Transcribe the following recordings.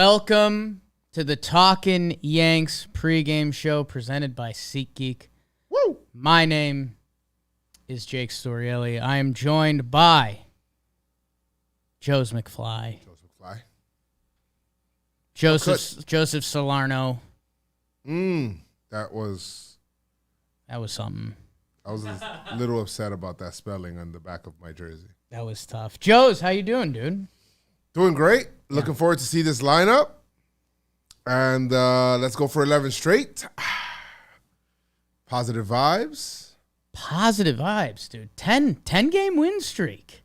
Welcome to the Talkin Yanks pregame show presented by SeatGeek. Woo! My name is Jake Storielli. I am joined by Joseph McFly. Joseph Salerno. That was something. I was a little upset about that spelling on the back of my jersey. That was tough. Joes, how you doing, dude? Doing great. Looking forward to see this lineup. And let's go for 11 straight. Positive vibes. Positive vibes, dude. 10-game win streak.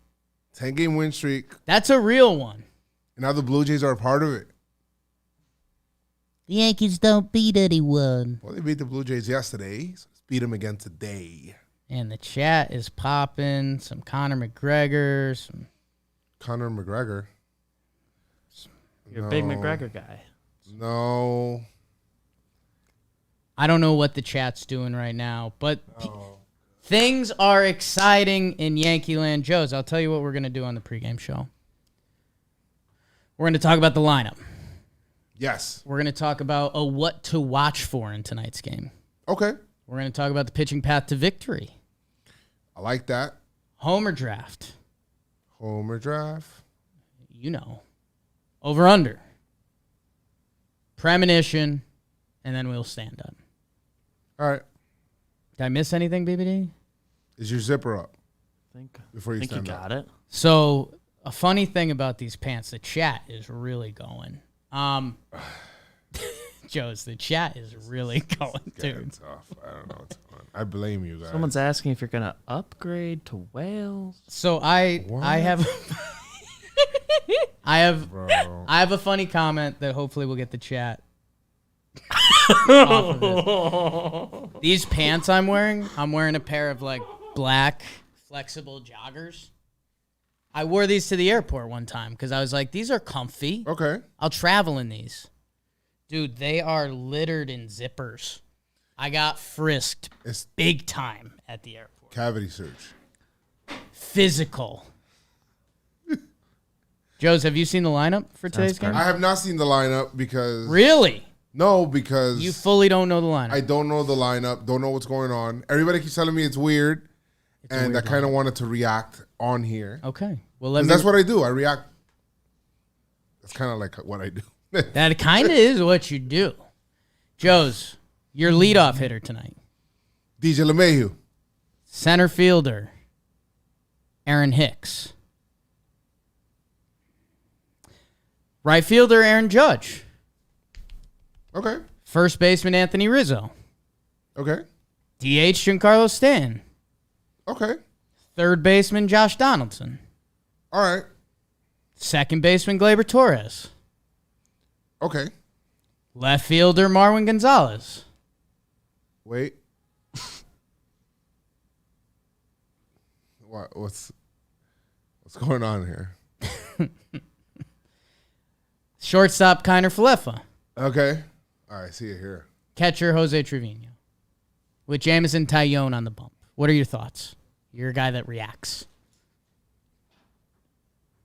10-game win streak. That's a real one. And now the Blue Jays are a part of it. The Yankees don't beat anyone. Well, they beat the Blue Jays yesterday, so let's beat them again today. And the chat is popping. Some Conor McGregor. Conor McGregor. You're a big McGregor guy. No. I don't know what the chat's doing right now, but things are exciting in Yankee land. Joes, I'll tell you what we're going to do on the pregame show. We're going to talk about the lineup. Yes. We're going to talk about what to watch for in tonight's game. Okay. We're going to talk about the pitching path to victory. I like that. Homer draft. Homer draft. You know. Over under. Premonition. And then we'll stand up. All right. Did I miss anything, BBD? Is your zipper up? I think you got it. So, a funny thing about these pants, the chat is really going. Joe's, the chat is really going, dude. Tough. I don't know what's going on. I blame you guys. Someone's asking if you're going to upgrade to Wales. So I have I have a funny comment that hopefully will get the chat off of it. These pants I'm wearing a pair of like black flexible joggers. I wore these to the airport one time because I was like, these are comfy. Okay. I'll travel in these. Dude, they are littered in zippers. I got frisked big time at the airport. Cavity search. Physical. Joes, have you seen the lineup for today's game? I have not seen the lineup because... Really? No, because... You fully don't know the lineup. I don't know the lineup. Don't know what's going on. Everybody keeps telling me it's weird. And I kind of wanted to react on here. Okay. Well, that's what I do. I react. That's kind of like what I do. That kind of is what you do. Joes, your leadoff hitter tonight. DJ LeMahieu. Center fielder, Aaron Hicks. Right fielder, Aaron Judge. Okay. First baseman, Anthony Rizzo. Okay. DH, Giancarlo Stanton. Okay. Third baseman, Josh Donaldson. All right. Second baseman, Gleyber Torres. Okay. Left fielder, Marwin Gonzalez. Wait. What's going on here? Shortstop, Kiner Falefa. Okay. All right. See it here. Catcher, Jose Trevino. With Jamison Tyone on the bump. What are your thoughts? You're a guy that reacts.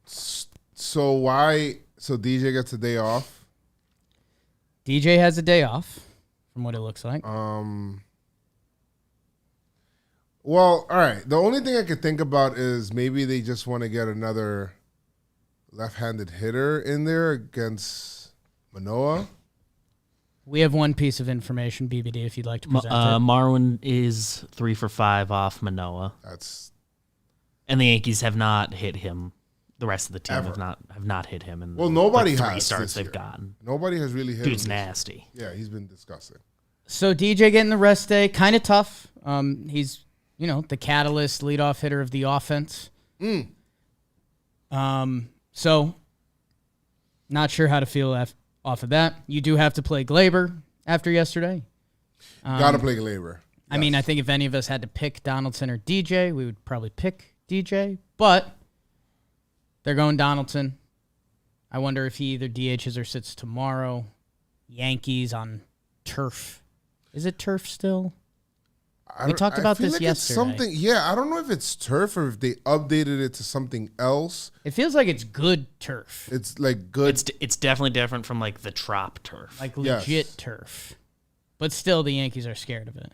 So why? So DJ gets a day off. DJ has a day off, from what it looks like. Well, all right. The only thing I could think about is maybe they just want to get another left-handed hitter in there against Manoah. We have one piece of information, BBD, if you'd like to present it. Marwin is 3 for 5 off Manoah. And the Yankees have not hit him. The rest of the team have not hit him in nobody the 3 has starts they've gotten. Nobody has really hit Dude's him. nasty. Yeah, he's been disgusting. So DJ getting the rest day, kind of tough. He's, the catalyst leadoff hitter of the offense. So not sure how to feel off of that. You do have to play Gleyber after yesterday. Got to play Gleyber. I mean, I think if any of us had to pick Donaldson or DJ, we would probably pick DJ. But they're going Donaldson. I wonder if he either DHs or sits tomorrow. Yankees on turf. Is it turf still? We talked about feel this like yesterday. It's something, yeah, I don't know if it's turf or if they updated it to something else. It feels like it's good turf. It's like good. It's definitely different from like the Trop turf. Like legit turf. But still, the Yankees are scared of it.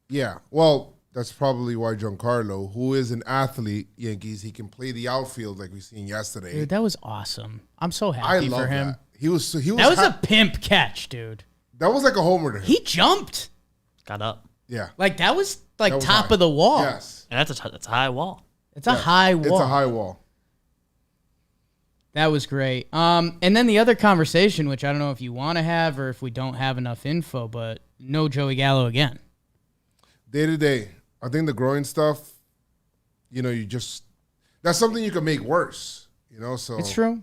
Yeah. Well, that's probably why Giancarlo, who is an athlete, Yankees, he can play the outfield like we seen yesterday. Dude, that was awesome. I'm so happy for him. That. He was that was a pimp catch, dude. That was like a homer to him. He jumped. Got up. Yeah. Like, that was like That was top high. of the wall. Yes. And that's a high wall. It's a high wall. It's a high wall. That was great. And then the other conversation, which I don't know if you want to have or if we don't have enough info, but no Joey Gallo again. Day to day. I think the growing stuff, that's something you can make worse, so. It's true.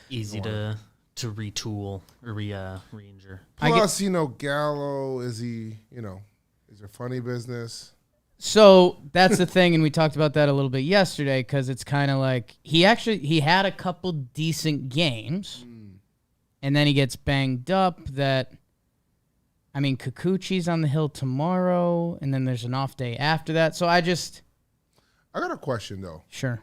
Easy to retool or re-injure. Plus, Gallo, is he, is there funny business? So that's the thing, and we talked about that a little bit yesterday because it's kind of like he had a couple decent games, and then he gets banged up. Kikuchi's on the hill tomorrow, and then there's an off day after that. So I got a question though. Sure.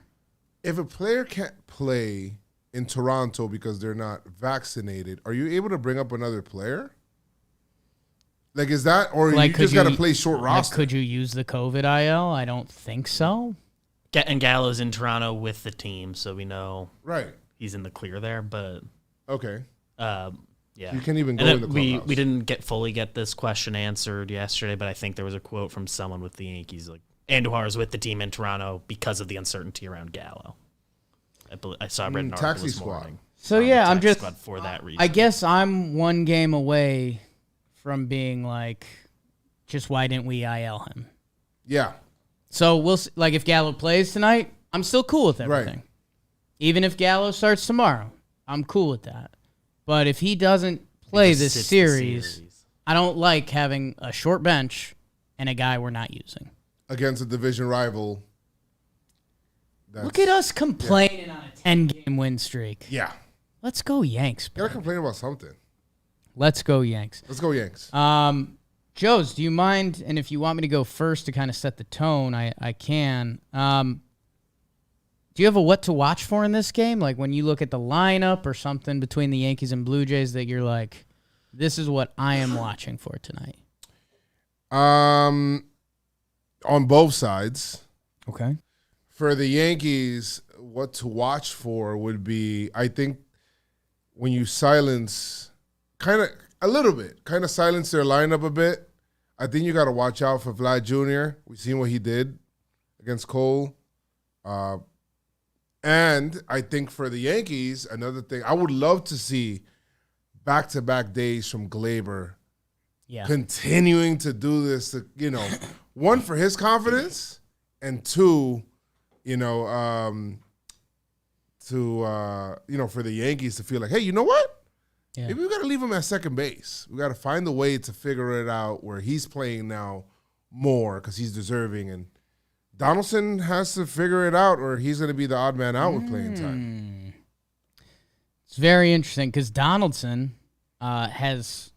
If a player can't play in Toronto because they're not vaccinated, are you able to bring up another player? Like, is that, or you just got to play short roster? Could you use the COVID IL? I don't think so. And Gallo's in Toronto with the team, so we know he's in the clear there. But okay, yeah, you can't even go in the clubhouse. We didn't fully get this question answered yesterday, but I think there was a quote from someone with the Yankees, like Andujar is with the team in Toronto because of the uncertainty around Gallo. I saw read an article taxi this squad. morning. So yeah, I'm just squad for that reason. I guess I'm one game away from being like, just why didn't we IL him? Yeah. So we'll see, like if Gallo plays tonight, I'm still cool with everything. Right. Even if Gallo starts tomorrow, I'm cool with that. But if he doesn't play this series, I don't like having a short bench and a guy we're not using. Against a division rival. Look at us complaining on a 10-game win streak. Yeah. Let's go Yanks. You got to complain about something. Let's go Yanks. Let's go Yanks. Joes, do you mind? And if you want me to go first to kind of set the tone, I can. Do you have a what to watch for in this game? Like when you look at the lineup or something between the Yankees and Blue Jays that you're like, this is what I am watching for tonight? On both sides. Okay. For the Yankees, what to watch for would be, I think, when you silence silence their lineup a bit. I think you got to watch out for Vlad Jr. We've seen what he did against Cole. And I think for the Yankees, another thing, I would love to see back-to-back days from Glaber continuing to do this, one, for his confidence, and two, for the Yankees to feel like, hey, you know what? Yeah. Maybe we got to leave him at second base. We got to find a way to figure it out where he's playing now more because he's deserving. And Donaldson has to figure it out or he's going to be the odd man out with playing time. It's very interesting because Donaldson Donaldson's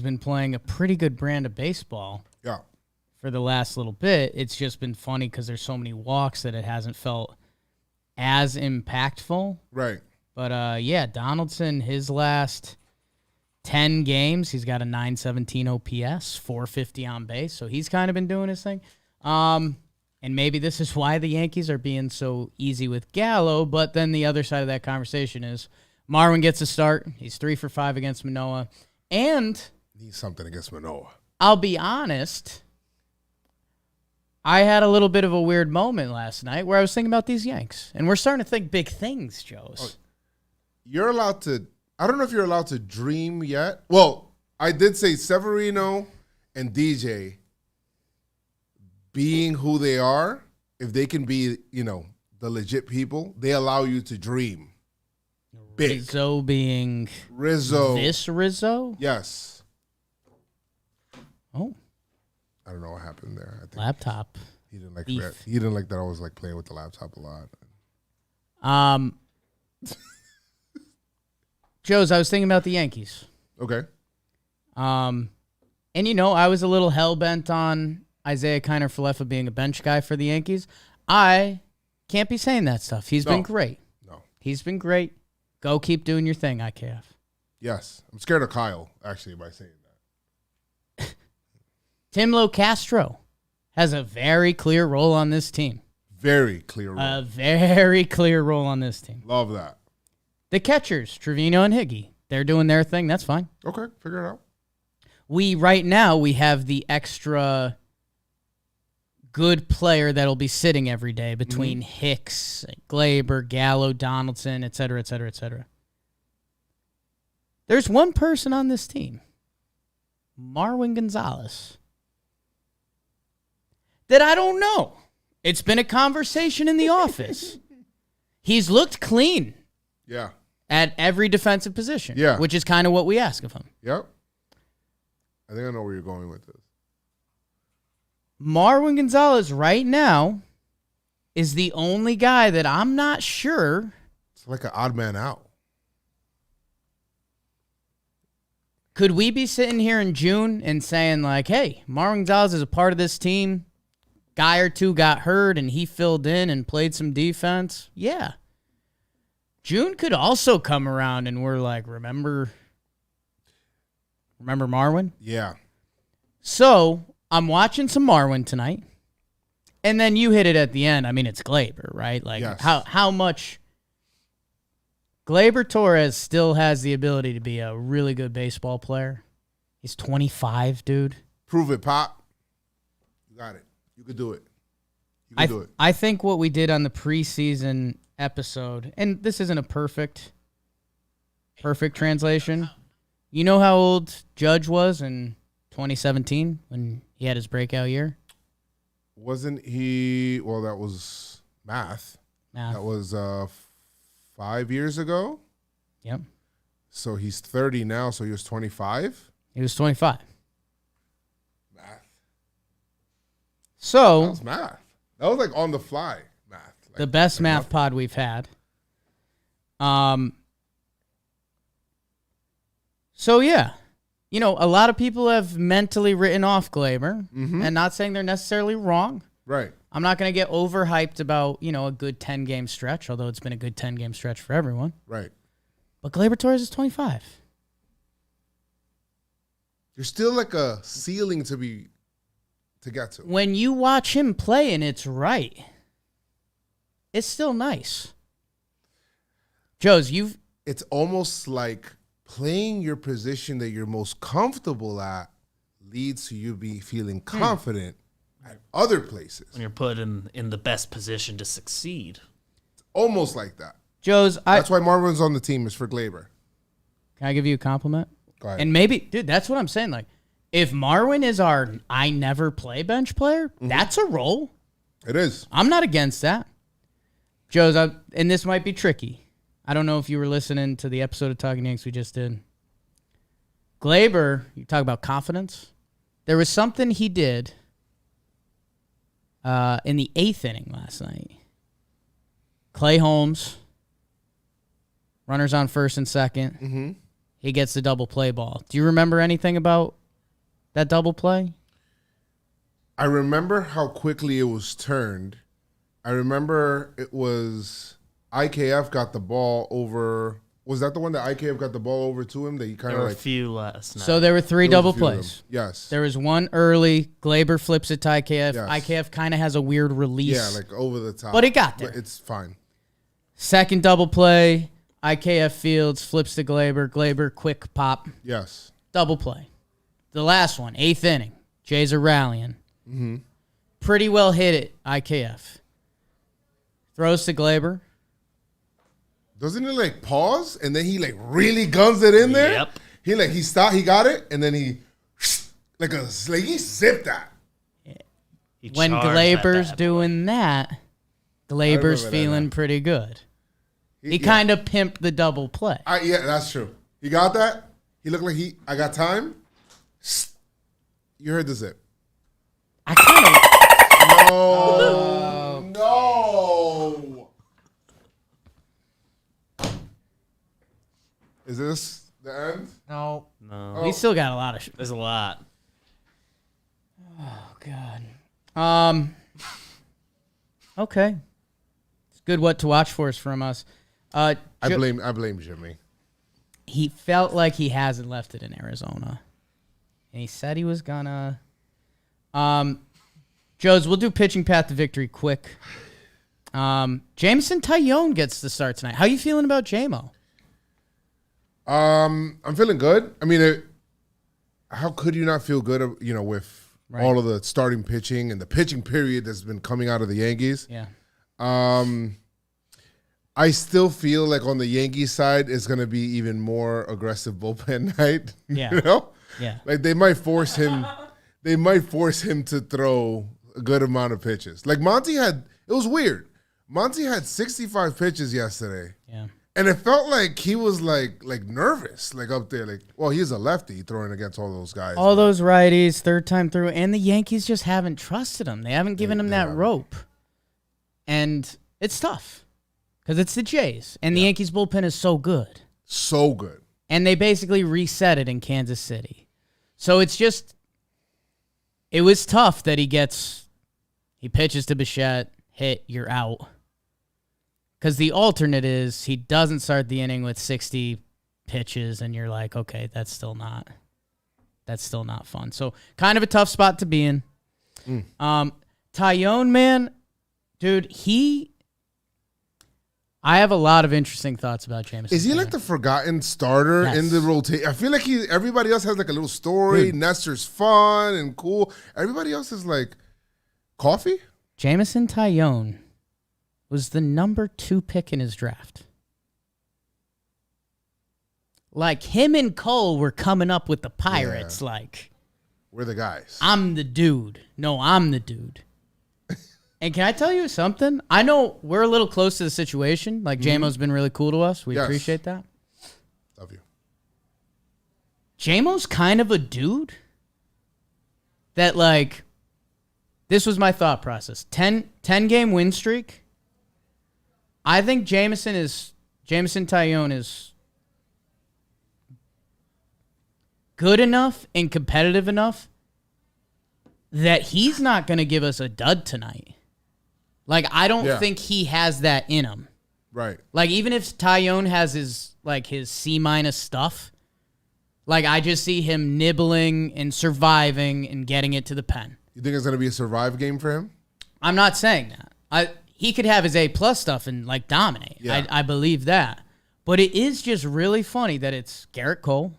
been playing a pretty good brand of baseball. Yeah. For the last little bit. It's just been funny because there's so many walks that it hasn't felt as impactful. Right. But, Donaldson, his last 10 games, he's got a 917 OPS, 450 on base. So he's kind of been doing his thing. And maybe this is why the Yankees are being so easy with Gallo. But then the other side of that conversation is Marwin gets a start. He's 3 for 5 against Manoah. And needs something against Manoah. I'll be honest. I had a little bit of a weird moment last night where I was thinking about these Yanks. And we're starting to think big things, Joes. Oh, you're allowed to, I don't know if you're allowed to dream yet. Well, I did say Severino and DJ being who they are, if they can be, the legit people, they allow you to dream. Big. Rizzo being Rizzo. This Rizzo? Yes. Oh. I don't know what happened there. I think laptop. He didn't like that. He didn't like that I was like playing with the laptop a lot. Joes, I was thinking about the Yankees. Okay. And, I was a little hell-bent on Isaiah Kiner-Falefa being a bench guy for the Yankees. I can't be saying that stuff. He's been great. No. He's been great. Go keep doing your thing, IKF. Yes. I'm scared of Kyle, actually, by saying that. Timlo Castro has a very clear role on this team. Very clear role. A very clear role on this team. Love that. The catchers, Trevino and Higgy, they're doing their thing. That's fine. Okay, figure it out. Right now, we have the extra good player that'll be sitting every day between Hicks, Glaber, Gallo, Donaldson, et cetera, et cetera, et cetera. There's one person on this team, Marwin Gonzalez, that I don't know. It's been a conversation in the office. He's looked clean. Yeah. At every defensive position. Yeah. Which is kind of what we ask of him. Yep. I think I know where you're going with this. Marwin Gonzalez right now is the only guy that I'm not sure. It's like an odd man out. Could we be sitting here in June and saying, like, hey, Marwin Gonzalez is a part of this team. Guy or two got hurt and he filled in and played some defense. Yeah. June could also come around and we're like, remember Marwin? Yeah. So I'm watching some Marwin tonight. And then you hit it at the end. I mean, it's Glaber, right? Like Yes. how much Glaber Torres still has the ability to be a really good baseball player. He's 25, dude. Prove it, Pop. You got it. You could do it. You could do it. I think what we did on the preseason episode, and this isn't a perfect translation. You know how old Judge was in 2017 when he had his breakout year? Wasn't he? Well, that was math. That was 5 years ago. Yep. So he's 30 now. So he was 25. He was 25. Math. That So was math. That was like on the fly math. Like, the best like math nothing. pod we've had. So yeah, a lot of people have mentally written off Glaber, and not saying they're necessarily wrong. Right. I'm not going to get overhyped about, a good 10-game stretch, although it's been a good 10-game stretch for everyone. Right. But Glaber Torres is 25. There's still like a ceiling to get to. When you watch him play and it's right, it's still nice. Joe's, It's almost like playing your position that you're most comfortable at leads to you be feeling confident at other places. When you're put in the best position to succeed. Almost like that. Joe's, That's why Marvin's on the team is for Glaber. Can I give you a compliment? Go ahead. And maybe, dude, that's what I'm saying. Like, if Marwin is our I never play bench player, that's a role. It is. I'm not against that. Joe's, and this might be tricky. I don't know if you were listening to the episode of Talkin Yanks we just did. Glaber, you talk about confidence. There was something he did in the 8th inning last night. Clay Holmes, runners on first and second. Mm-hmm. He gets the double play ball. Do you remember anything about that double play? I remember how quickly it was turned. I remember it was IKF got the ball over. Was that the one that IKF got the ball over to him that he kind There of were like? a few last night. So there were 3 There was double a few of them. plays. Yes. There was one early. Glaber flips it to IKF. Yes. IKF kind of has a weird release. Yeah, like over the top. But it got there. But it's fine. Second double play. IKF Fields flips to Glaber. Glaber, quick pop. Yes. Double play. The last one, 8th inning. Jays are rallying. Mm-hmm. Pretty well hit it, IKF. Throws to Glaber. Doesn't he like pause and then he like really guns it in there? Yep. He stopped, he got it, and then he he zipped that. He When charged that Glaber's bad boy. doing that, Glaber's remember that feeling now. pretty good. He Yeah. kind of pimped the double play. Yeah, that's true. He got that. He looked like I got time. You heard the zip. I kind of... No. Is this the end? No. No. We still got a lot of... There's a lot. Oh God. Okay. It's good what to watch for us from us. I blame Jimmy. He felt like he hasn't left it in Arizona. And he said he was gonna. Joes, we'll do pitching path to victory quick. Jameson Taillon gets the start tonight. How you feeling about JMO? I'm feeling good. I mean, how could you not feel good, with all of the starting pitching and the pitching period that's been coming out of the Yankees? Yeah. I still feel like on the Yankees side, it's going to be even more aggressive bullpen night. Yeah. Yeah. Like they might force him to throw a good amount of pitches. Like it was weird. Monty had 65 pitches yesterday. Yeah. And it felt like he was like nervous, like up there. Like, well, he's a lefty throwing against all those guys. All those righties, third time through. And the Yankees just haven't trusted him. They haven't given him that rope. And it's tough. Because it's the Jays. And the Yankees bullpen is so good. So good. And they basically reset it in Kansas City. So it was tough that he pitches to Bichette, hit, you're out. Because the alternate is he doesn't start the inning with 60 pitches, and you're like, okay, that's still not fun. So kind of a tough spot to be in. Taillon, man, dude, I have a lot of interesting thoughts about Jameson. Is he like the forgotten starter in the rotation? I feel like everybody else has like a little story. Dude. Nestor's fun and cool. Everybody else is like coffee. Jameson Taillon was the number 2 pick in his draft. Like him and Cole were coming up with the Pirates. Yeah. Like we're the guys. I'm the dude. No, I'm the dude. And can I tell you something? I know we're a little close to the situation. Like, JMO's been really cool to us. We appreciate that. Love you. JMO's kind of a dude that, like, this was my thought process. 10-game win streak. I think Jameson Taillon is good enough and competitive enough that he's not going to give us a dud tonight. Like, I don't think he has that in him. Right. Like, even if Taillon has his C- stuff, like, I just see him nibbling and surviving and getting it to the pen. You think it's going to be a survive game for him? I'm not saying that. He could have his A+ stuff and, like, dominate. Yeah. I believe that. But it is just really funny that it's Garrett Cole,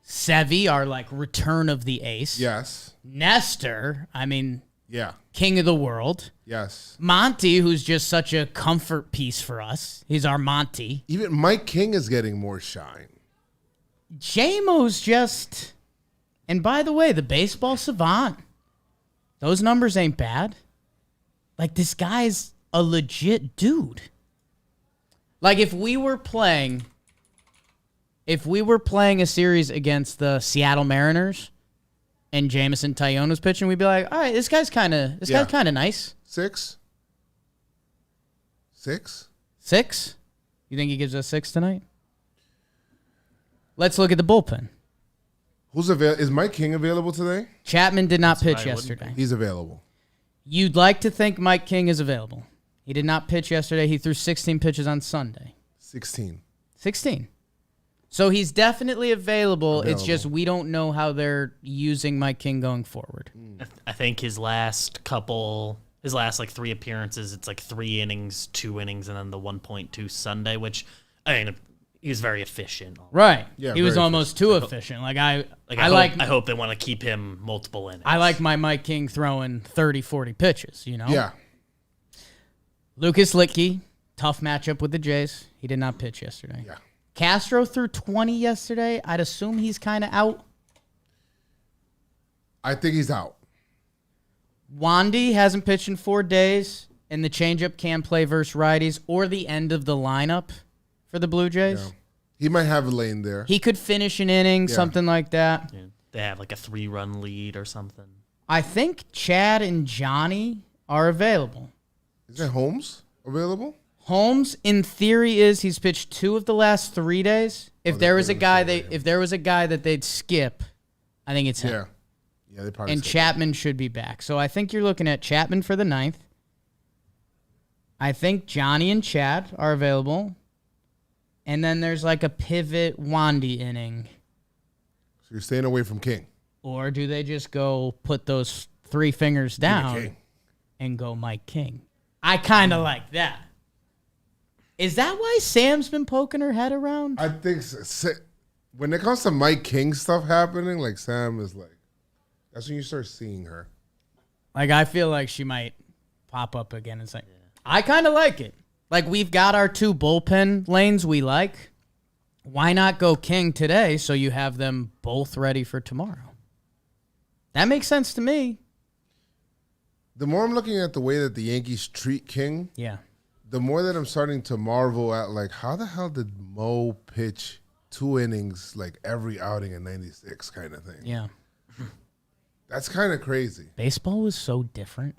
Sevy, our, like, return of the ace. Yes. Nestor, I mean... Yeah. King of the world. Yes. Monty, who's just such a comfort piece for us. He's our Monty. Even Mike King is getting more shine. JMO's just... And by the way, the baseball savant. Those numbers ain't bad. Like, this guy's a legit dude. Like, if we were playing a series against the Seattle Mariners... and Jameson Taillon was pitching, we'd be like, all right, this guy's kind of nice. 6? You think he gives us 6 tonight? Let's look at the bullpen. Is Mike King available today? Chapman did not pitch yesterday. He's available. You'd like to think Mike King is available. He did not pitch yesterday. He threw 16 pitches on Sunday. 16. So he's definitely available. It's just we don't know how they're using Mike King going forward. I think his last 3 appearances, it's like 3 innings, 2 innings, and then the 1.2 Sunday, which, I mean, he was very efficient. Right. Yeah, he was almost too efficient. I hope they want to keep him multiple innings. I like my Mike King throwing 30, 40 pitches, you know? Yeah. Lucas Litke, tough matchup with the Jays. He did not pitch yesterday. Yeah. Castro threw 20 yesterday. I'd assume he's kind of out. I think he's out. Wandy hasn't pitched in 4 days, and the changeup can play versus righties or the end of the lineup for the Blue Jays. Yeah. He might have a lane there. He could finish an inning, something like that. Yeah. They have like a 3-run lead or something. I think Chad and Johnny are available. Is that Holmes available? Holmes, in theory, he's pitched 2 of the last 3 days. If there was a guy that they'd skip, I think it's him. Yeah, they probably and said Chapman should be back. So I think you're looking at Chapman for the 9th. I think Johnny and Chad are available. And then there's like a pivot Wandy inning. So you're staying away from King. Or do they just go put those 3 fingers down King. and go Mike King? I kind of like that. Is that why Sam's been poking her head around? I think when it comes to Mike King stuff happening, like Sam is like, that's when you start seeing her. Like, I feel like she might pop up again and say, I kind of like it. Like, we've got our 2 bullpen lanes we like. Why not go King today so you have them both ready for tomorrow? That makes sense to me. The more I'm looking at the way that the Yankees treat King, Yeah. the more that I'm starting to marvel at, like, how the hell did Mo pitch 2 innings, like, every outing in 96 kind of thing? Yeah. That's kind of crazy. Baseball was so different.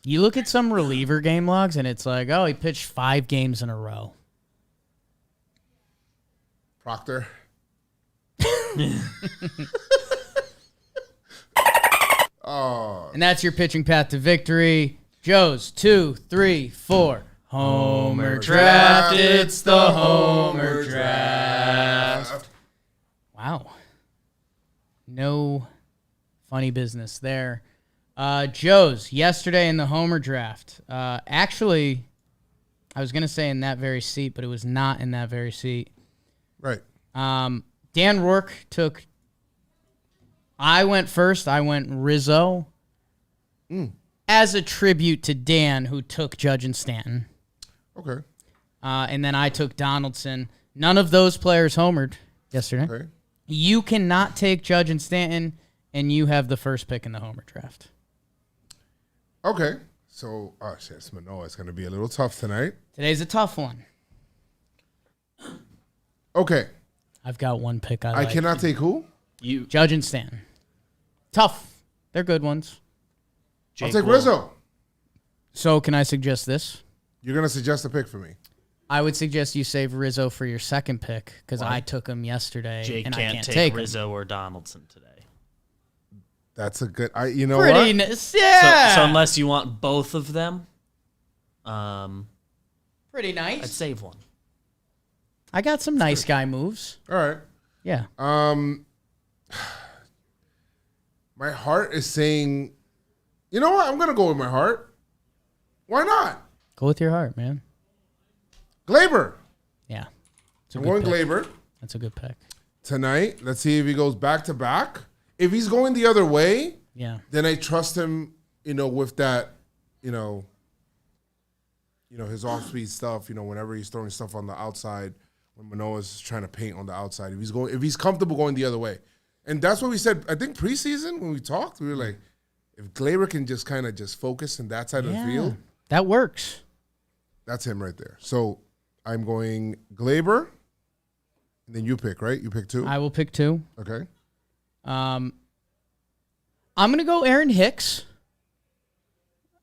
You look at some reliever game logs, and it's like, oh, he pitched 5 games in a row. Proctor. Oh, And that's your pitching path to victory. Joe's 2, 3, 4. Homer draft. It's the Homer draft. Wow. No funny business there. Joe's yesterday in the Homer draft. Actually, I was going to say in that very seat, but it was not in that very seat. right. Dan Rourke took. I went first. I went Rizzo. As a tribute to Dan, who took Judge and Stanton. Okay. And then I took Donaldson. None of those players homered yesterday. Okay. You cannot take Judge and Stanton, and you have the first pick in the Homer draft. Okay. So, shit, Manoah is going to be a little tough tonight. Today's a tough one. Okay. I've got one pick I I like. cannot take who? You, Judge and Stanton. Tough. They're good ones. I'll Jake take will- Rizzo. So can I suggest this? You're going to suggest a pick for me. I would suggest you save Rizzo for your second pick because I took him yesterday Jake and I can't can't take take him. Rizzo or Donaldson today. That's a good. You know Pretty what? nice. Yeah. So unless you want both of them, Pretty I'd nice. save one. I got some nice guy moves. All right. Yeah. My heart is saying, you know what? I'm going to go with my heart. Why not? Go with your heart, man. Glaber. Yeah. It's a I'm good going pick. Glaber That's a good pick. tonight. Let's see if he goes back to back. If he's going the other way, Yeah. then I trust him, with that, his off-speed stuff, whenever he's throwing stuff on the outside, when Manoah's trying to paint on the outside, if he's comfortable going the other way. And that's what we said, I think preseason when we talked, we were like, if Glaber can just kind of just focus in that side of the field, That works. that's him right there. So I'm going Glaber, and then you pick, right? You pick 2? I will pick 2. Okay. I'm going to go Aaron Hicks.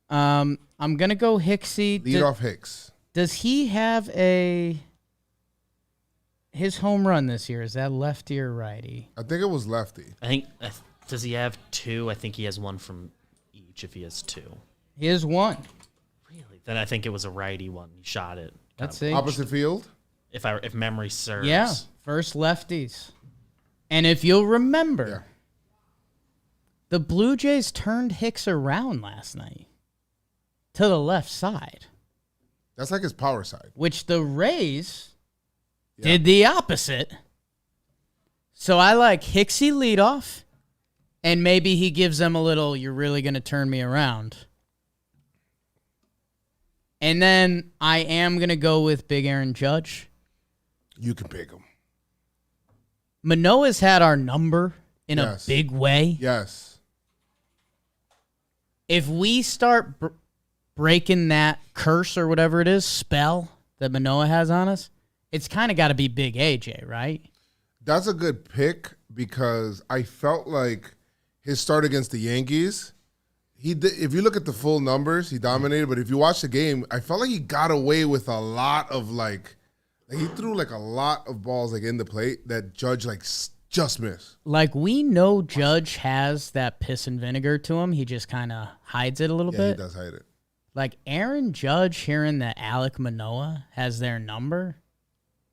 I'm going to go Hicksy. Lead off Hicks. Does he have his home run this year? Is that lefty or righty? I think it was lefty. I think does he have 2? I think he has 1 from each. If he has 2, He has 1. really, then I think it was a righty one. He shot it. Let's see. Opposite field? If memory serves. Yeah, first lefties. And if you'll remember, Yeah. the Blue Jays turned Hicks around last night to the left side, That's like his power side. which the Rays Yeah. did the opposite. So I like Hicksy leadoff, and maybe he gives them a little, you're really going to turn me around. And then I am going to go with Big Aaron Judge. You can pick him. Manoah's had our number in Yes. a big way. Yes. If we start breaking that curse or whatever it is, spell that Manoah has on us, it's kind of got to be Big AJ, right? That's a good pick because I felt like his start against the Yankees, he did, if you look at the full numbers, he dominated. But if you watch the game, I felt like he got away with a lot of he threw like a lot of balls like in the plate that Judge like just miss. Like, we know Judge has that piss and vinegar to him. He just kind of hides it a little Yeah, bit. he does hide it. Like, Aaron Judge hearing that Alek Manoah has their number,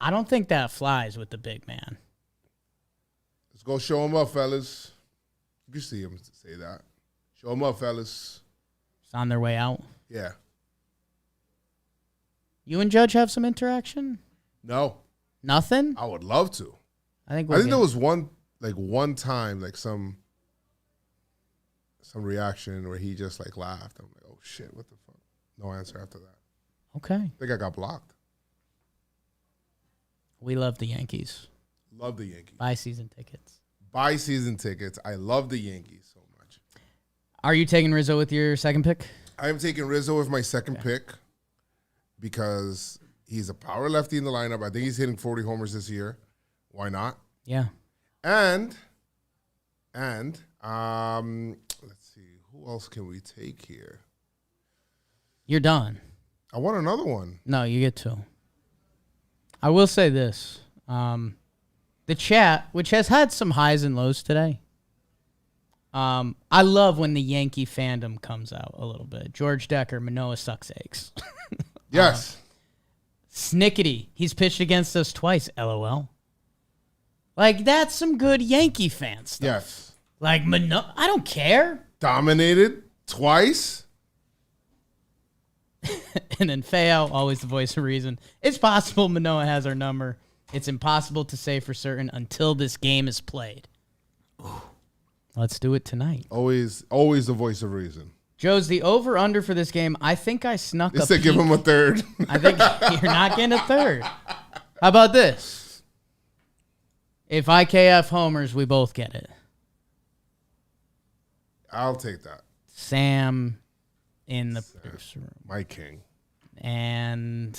I don't think that flies with the big man. Let's go show him up, fellas. You can see him say that. Show him up, fellas. It's on their way out. Yeah. You and Judge have some interaction? No, Nothing? I would love to. I think I think there was one time, like some reaction where he just like laughed. I'm like, oh shit, what the fuck? No answer after that. Okay. I think I got blocked. We love the Yankees. Love the Yankees. Buy season tickets. Buy season tickets. I love the Yankees so much. Are you taking Rizzo with your second pick? I am taking Rizzo with my second pick because he's a power lefty in the lineup. I think he's hitting 40 homers this year. Why not? Yeah. And let's see, who else can we take here? You're done. I want another one. No, you get two. I will say this. The chat, which has had some highs and lows today, I love when the Yankee fandom comes out a little bit. George Decker, Manoah sucks eggs. Yes. Snickety, he's pitched against us twice, LOL. Like, that's some good Yankee fan stuff. Yes. Like, Manoah, I don't care. Dominated twice. And then Feo, always the voice of reason. It's possible Manoah has our number. It's impossible to say for certain until this game is played. Let's do it tonight. Always the voice of reason. Joe's the over-under for this game. I think I snuck They a said give peek. him a third. I think you're not getting a third. How about this? If IKF homers, we both get it. I'll take that. Sam in the producer room. My king. And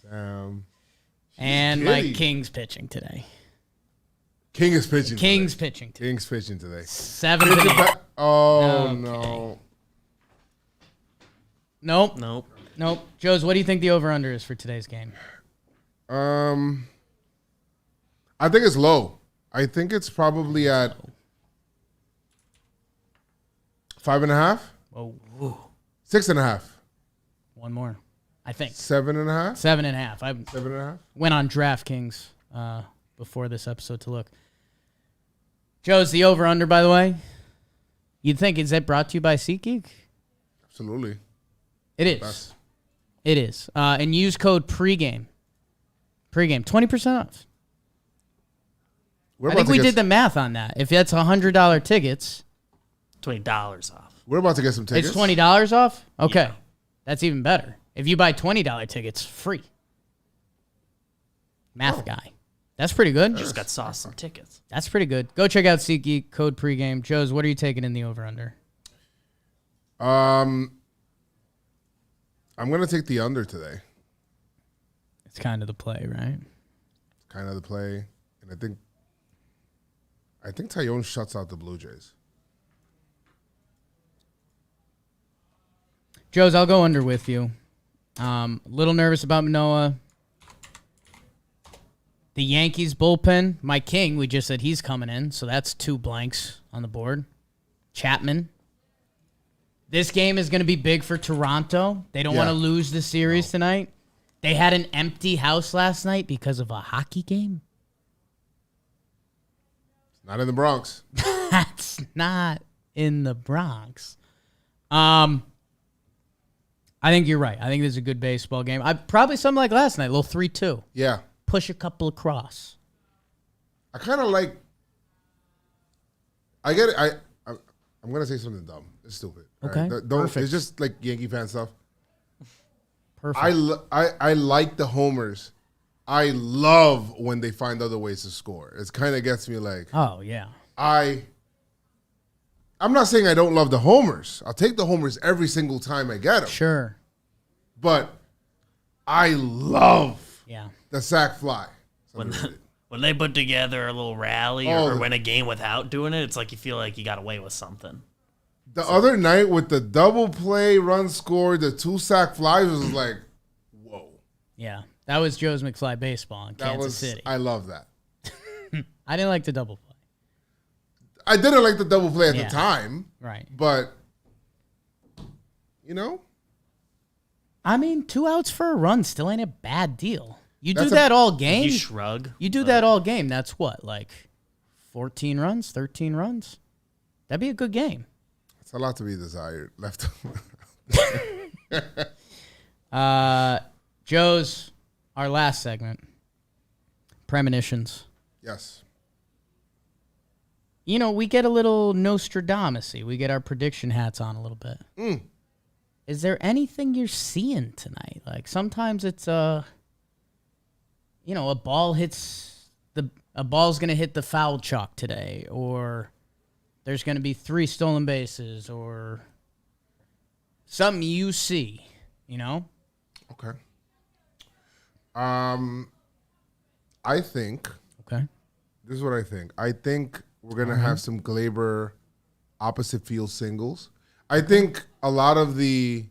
Sam. my Kitty. King's pitching today. King is pitching King's today. pitching today. King's pitching today. 7 innings. Oh, Okay. no. Nope. Joe's, what do you think the over-under is for today's game? I think it's low. I think it's probably at 5.5, Whoa. 6.5, One more. I think. 7.5, 7.5. I 7.5. went on DraftKings before this episode to look. Joe's the over-under, by the way. You'd think, is that brought to you by SeatGeek? Absolutely. It is. Best. It is. And use code pregame. 20% off. We're I about think to we get did the math on that. If that's $100 tickets, $20 off. We're about to get some tickets. it's $20 off? Okay. Yeah. That's even better. If you buy $20 tickets, free. Math guy. That's pretty good. Just got sauce some tickets. That's pretty good. Go check out SeatGeek, code pregame. Joe's, what are you taking in the over-under? I'm going to take the under today. It's kind of the play, right? Kind of the play. And I think Tyone shuts out the Blue Jays. Joe's, I'll go under with you. A little nervous about Manoah. The Yankees bullpen, my king, we just said he's coming in, so that's 2 blanks on the board. Chapman. This game is going to be big for Toronto. They don't want to lose the series tonight. They had an empty house last night because of a hockey game. Not in the Bronx. That's not in the Bronx. I think you're right. I think this is a good baseball game. Probably something like last night, a little 3-2. Yeah. Push a couple across. I kind of like. I get it. I'm gonna say something dumb. It's stupid. all Okay. Don't. Perfect. It's just like Yankee fan stuff. Perfect. I like the homers. I love when they find other ways to score. It kind of gets me like Oh, yeah. I'm not saying I don't love the homers. I'll take the homers every single time I get them. Sure. But I love Yeah. the sack fly. When they put together a little rally or win a game without doing it, it's like you feel like you got away with something. The other night with the double play, run scored, the 2 sack flies was like, whoa. Yeah. That was Joe's McFly baseball in That Kansas was City. I love that. I didn't like the double play. I didn't like the double play at Yeah. the time, Right. but you know, I mean, 2 outs for a run still ain't a bad deal. You do That's that all game. You shrug. You do that all game. That's what, like 14 runs, 13 runs? That'd be a good game. it's a lot to be desired. Left. Joe's, our last segment, premonitions. Yes. You know, we get a little Nostradamus-y. We get our prediction hats on a little bit. Is there anything you're seeing tonight? Like sometimes it's a ball hits a ball's gonna hit the foul chalk today, or there's gonna be 3 stolen bases, or something you see. You know? Okay. I think Okay. this is what I think. I think we're gonna have some Glaber opposite field singles. I think a lot of the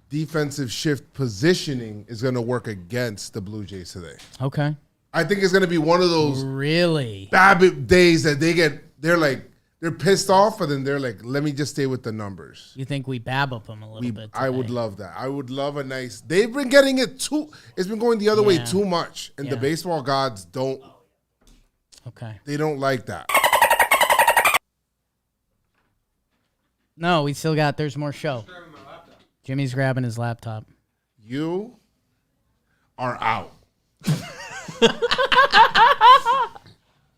defensive shift positioning is gonna work against the Blue Jays today. Okay. I think it's gonna be one of those Really? bad days that they're pissed off, but then they're like, let me just stay with the numbers. You think we bab up them a little bit? I would today? love that. I would love a nice. They've been getting it's been going the other way Yeah. too much, and the Yeah. baseball gods don't. Okay. They don't like that. No, we still got. There's more show. Jimmy's grabbing his laptop. You are out.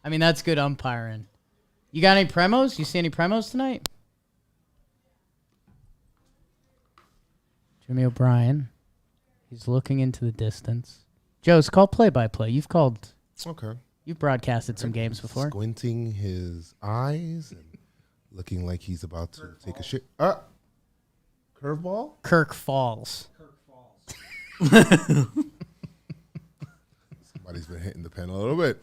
I mean, that's good umpiring. You got any premos? You see any premos tonight? Jimmy O'Brien. He's looking into the distance. Joe's called play-by-play. You've Okay. broadcasted some games before. Squinting his eyes and looking like he's about to take a shit. Curveball. Kirk Falls. Somebody's been hitting the pen a little bit.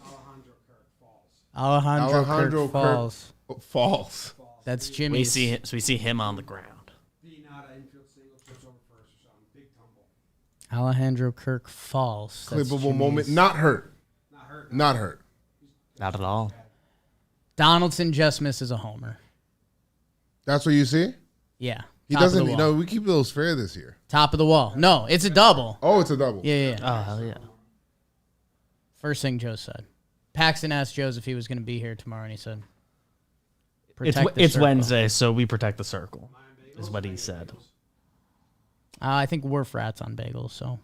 Alejandro Alejandro Kirk Falls. False. That's We Jimmy's. see him on the ground. Alejandro Kirk Falls. That's Clippable Jimmy's. moment. Not hurt. Not hurt. Not at all. Donaldson just misses a homer. That's what you see. Yeah. He Top of the doesn't. wall. No, we keep those fair this year. Top of the wall. No, it's a double. Oh, it's a double. Yeah. Oh, hell yeah. First thing Joe said. Paxton asked Joe if he was going to be here tomorrow, and he said, It's "Protect the it's circle." Wednesday, so we protect the circle, is what he said. I think we're frats on bagels, so.